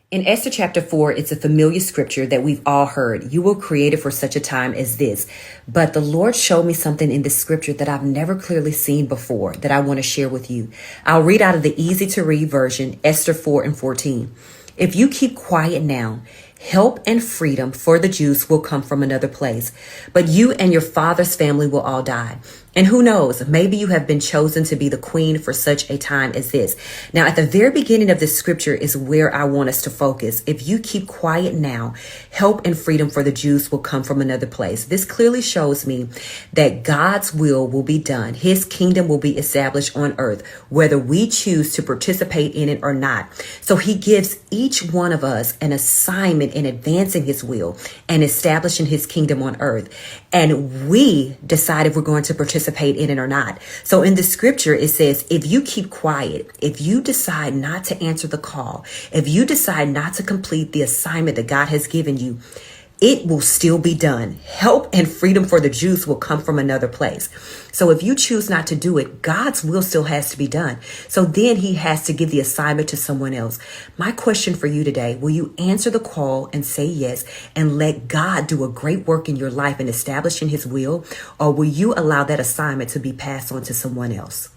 In Esther chapter 4, it's a familiar scripture that we've all heard. You were created for such a time as this. But the Lord showed me something in this scripture that I've never clearly seen before that I want to share with you. I'll read out of the easy to read version, Esther 4:14. If you keep quiet now, help and freedom for the Jews will come from another place, but you and your father's family will all die. And who knows, maybe you have been chosen to be the queen for such a time as this. Now, at the very beginning of this scripture is where I want us to focus. If you keep quiet now, help and freedom for the Jews will come from another place. This clearly shows me that God's will be done. His kingdom will be established on earth, whether we choose to participate in it or not. So he gives each one of us an assignment in advancing his will and establishing his kingdom on earth. And we decide if we're going to participate in it or not. So in the scripture, it says, if you keep quiet, if you decide not to answer the call, if you decide not to complete the assignment that God has given you, it will still be done. Help and freedom for the Jews will come from another place. So if you choose not to do it, God's will still has to be done. So then he has to give the assignment to someone else. My question for you today, will you answer the call and say yes and let God do a great work in your life and establishing his will? Or will you allow that assignment to be passed on to someone else?